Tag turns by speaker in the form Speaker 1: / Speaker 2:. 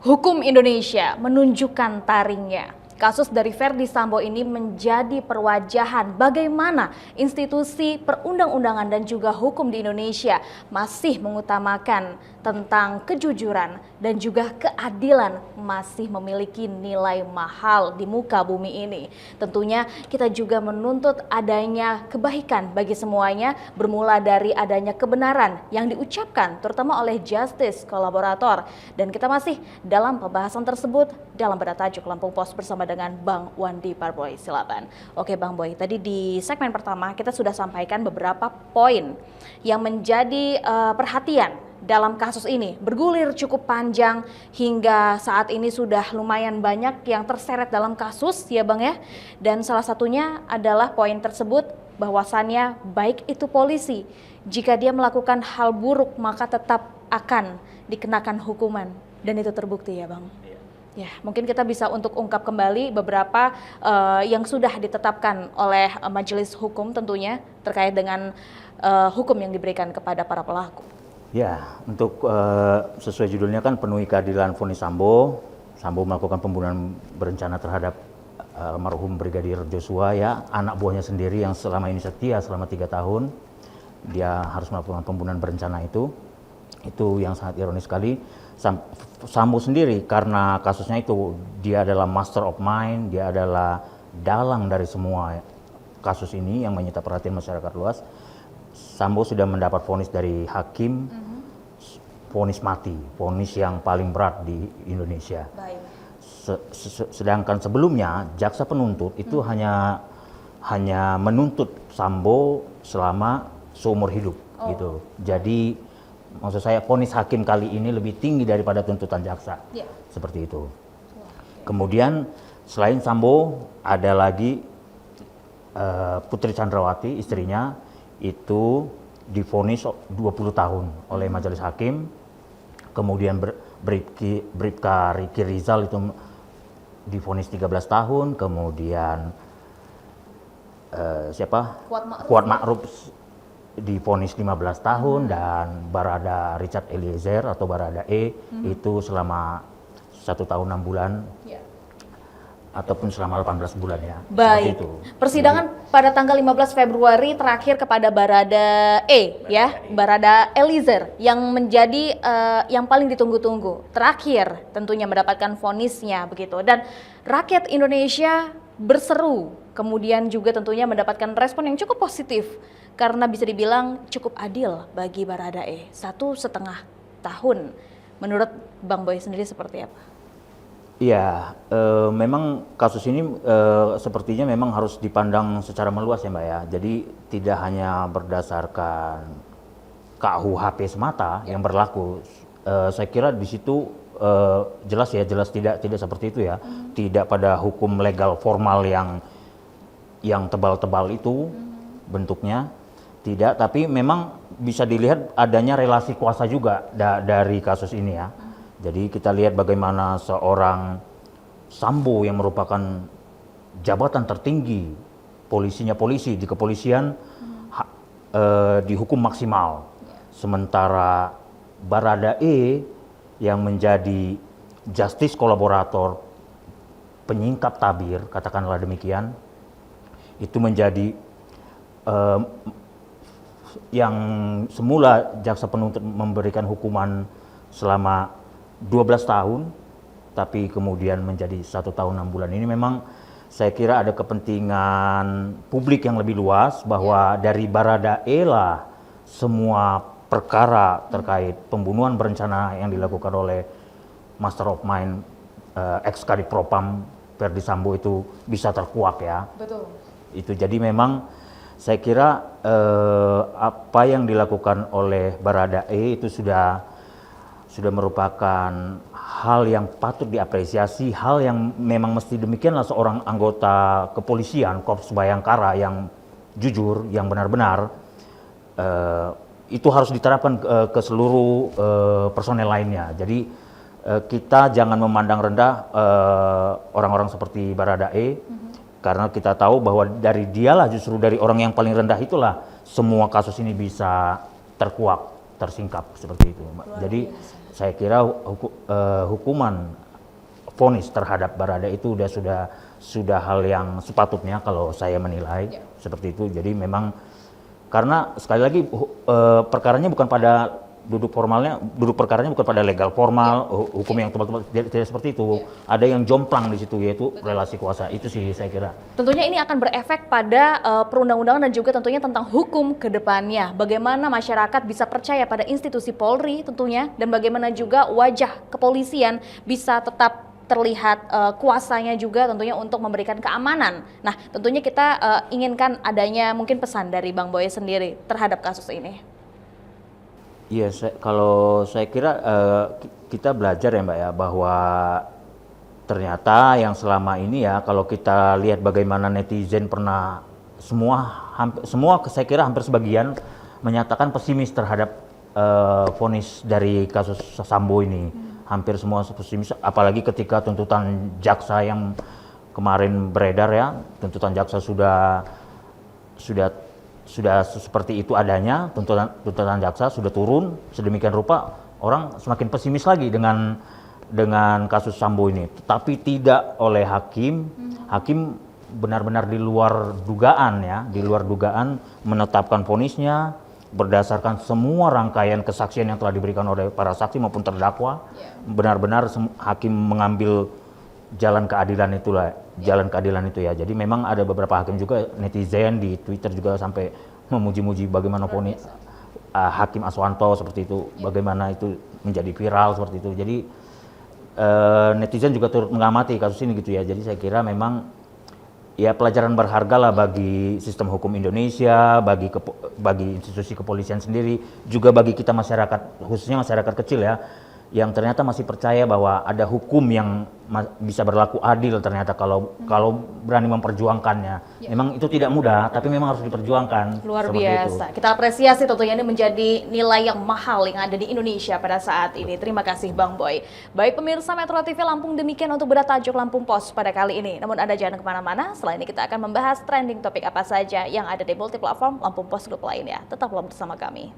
Speaker 1: Hukum Indonesia menunjukkan taringnya. Kasus dari Verdi Sambo ini menjadi perwajahan bagaimana institusi perundang-undangan dan juga hukum di Indonesia masih mengutamakan tentang kejujuran dan juga keadilan masih memiliki nilai mahal di muka bumi ini. Tentunya kita juga menuntut adanya kebaikan bagi semuanya, bermula dari adanya kebenaran yang diucapkan terutama oleh justice kolaborator. Dan kita masih dalam pembahasan tersebut dalam Bertajuk Lampung Pos bersama dengan Bang Wandi Parboy. Silakan. Oke Bang Boy, tadi di segmen pertama kita sudah sampaikan beberapa poin yang menjadi perhatian dalam kasus ini. Bergulir cukup panjang hingga saat ini sudah lumayan banyak yang terseret dalam kasus ya Bang ya. Dan salah satunya adalah poin tersebut bahwasannya baik itu polisi, jika dia melakukan hal buruk maka tetap akan dikenakan hukuman, dan itu terbukti ya Bang. Ya, mungkin kita bisa untuk ungkap kembali beberapa yang sudah ditetapkan oleh majelis hukum tentunya terkait dengan hukum yang diberikan kepada para pelaku.
Speaker 2: Ya, untuk sesuai judulnya kan penuhi keadilan vonis Sambo. Sambo melakukan pembunuhan berencana terhadap almarhum Brigadir Joshua, ya, anak buahnya sendiri yang selama ini setia selama 3 tahun. Dia harus melakukan pembunuhan berencana itu yang sangat ironis sekali. Sambo sendiri karena kasusnya itu dia adalah master of mind, dia adalah dalang dari semua kasus ini yang menyita perhatian masyarakat luas. Sambo sudah mendapat vonis dari hakim, vonis mati, vonis yang paling berat di Indonesia.
Speaker 1: Baik.
Speaker 2: Sedangkan sebelumnya jaksa penuntut itu hanya menuntut Sambo selama seumur hidup gitu. Jadi maksud saya vonis hakim kali ini lebih tinggi daripada tuntutan jaksa. Ya. Seperti itu. Kemudian selain Sambo ada lagi Putri Chandrawati, istrinya, itu divonis 20 tahun oleh majelis hakim. Kemudian Bribka Riki Rizal itu divonis 13 tahun. Kemudian Kuat Ma'ruf divonis 15 tahun dan Barada Richard Eliezer atau Barada E itu selama 1 tahun 6 bulan ataupun selama 18 bulan ya.
Speaker 1: Baik. Itu. Persidangan pada tanggal 15 Februari terakhir kepada Barada E ya, Barada Eliezer yang menjadi yang paling ditunggu-tunggu. Terakhir tentunya mendapatkan vonisnya begitu, dan rakyat Indonesia berseru, kemudian juga tentunya mendapatkan respon yang cukup positif karena bisa dibilang cukup adil bagi Barada E. 1,5 tahun. Menurut Bang Boy sendiri seperti apa?
Speaker 2: Iya, memang kasus ini sepertinya memang harus dipandang secara meluas ya Mbak ya. Jadi tidak hanya berdasarkan KUHP semata yang berlaku. Saya kira di situ jelas tidak seperti itu ya. Tidak pada hukum legal formal yang tebal-tebal itu bentuknya. Tidak, tapi memang bisa dilihat adanya relasi kuasa juga dari kasus ini ya. Jadi kita lihat bagaimana seorang Sambo yang merupakan jabatan tertinggi polisi di kepolisian dihukum maksimal. Sementara Barada E yang menjadi justice kolaborator, penyingkap tabir, katakanlah demikian, itu menjadi yang semula jaksa penuntut memberikan hukuman selama 12 tahun, tapi kemudian menjadi 1 tahun 6 bulan. Ini memang saya kira ada kepentingan publik yang lebih luas bahwa dari Barada E lah semua perkara terkait pembunuhan berencana yang dilakukan oleh master of mind ex-Kadif Propam Verdi Sambo itu bisa terkuak ya. Betul. Itu jadi memang saya kira apa yang dilakukan oleh Barada E itu sudah merupakan hal yang patut diapresiasi, hal yang memang mesti demikianlah seorang anggota kepolisian Korps Bayangkara yang jujur, yang benar-benar itu harus diterapkan ke seluruh personel lainnya. Jadi kita jangan memandang rendah orang-orang seperti Barada E. Karena kita tahu bahwa dari dialah, justru dari orang yang paling rendah itulah semua kasus ini bisa terkuak, tersingkap seperti itu. Jadi saya kira hukuman vonis terhadap Barada itu sudah hal yang sepatutnya kalau saya menilai seperti itu. Jadi memang karena sekali lagi perkaranya bukan pada duduk perkaranya bukan pada legal formal, hukum yang tebal-tebal, tidak seperti itu. Ada yang jomplang di situ, yaitu relasi kuasa. Itu sih saya kira.
Speaker 1: Tentunya ini akan berefek pada perundang-undangan dan juga tentunya tentang hukum ke depannya. Bagaimana masyarakat bisa percaya pada institusi Polri tentunya, dan bagaimana juga wajah kepolisian bisa tetap terlihat kuasanya juga tentunya untuk memberikan keamanan. Nah, tentunya kita inginkan adanya mungkin pesan dari Bang Boy sendiri terhadap kasus ini.
Speaker 2: Iya, kalau saya kira kita belajar ya Mbak ya, bahwa ternyata yang selama ini ya, kalau kita lihat bagaimana netizen pernah semua saya kira hampir sebagian menyatakan pesimis terhadap vonis dari kasus Sambo ini. Hampir semua pesimis, apalagi ketika tuntutan jaksa yang kemarin beredar ya, tuntutan jaksa sudah seperti itu adanya, tuntutan jaksa sudah turun sedemikian rupa, orang semakin pesimis lagi dengan kasus Sambo ini. Tapi tidak oleh hakim. Hakim benar-benar di luar dugaan ya, di luar dugaan menetapkan vonisnya berdasarkan semua rangkaian kesaksian yang telah diberikan oleh para saksi maupun terdakwa. Benar-benar hakim mengambil jalan keadilan itu ya. Jadi memang ada beberapa hakim juga, netizen di Twitter juga sampai memuji-muji bagaimana vonis Hakim Aswanto seperti itu, bagaimana itu menjadi viral seperti itu. Jadi netizen juga turut mengamati kasus ini gitu ya. Jadi saya kira memang ya pelajaran berharga lah bagi sistem hukum Indonesia, bagi institusi kepolisian sendiri, juga bagi kita masyarakat, khususnya masyarakat kecil ya, yang ternyata masih percaya bahwa ada hukum yang bisa berlaku adil ternyata kalau berani memperjuangkannya. Memang itu tidak mudah, tapi memang harus diperjuangkan.
Speaker 1: Luar biasa. Kita apresiasi tentunya ini menjadi nilai yang mahal yang ada di Indonesia pada saat ini. Terima kasih Bang Boy. Baik pemirsa Metro TV Lampung, demikian untuk bertajuk Lampung Pos pada kali ini. Namun Anda jangan kemana-mana, setelah ini kita akan membahas trending topik apa saja yang ada di multi platform Lampung Pos Group lainnya. Tetaplah bersama kami.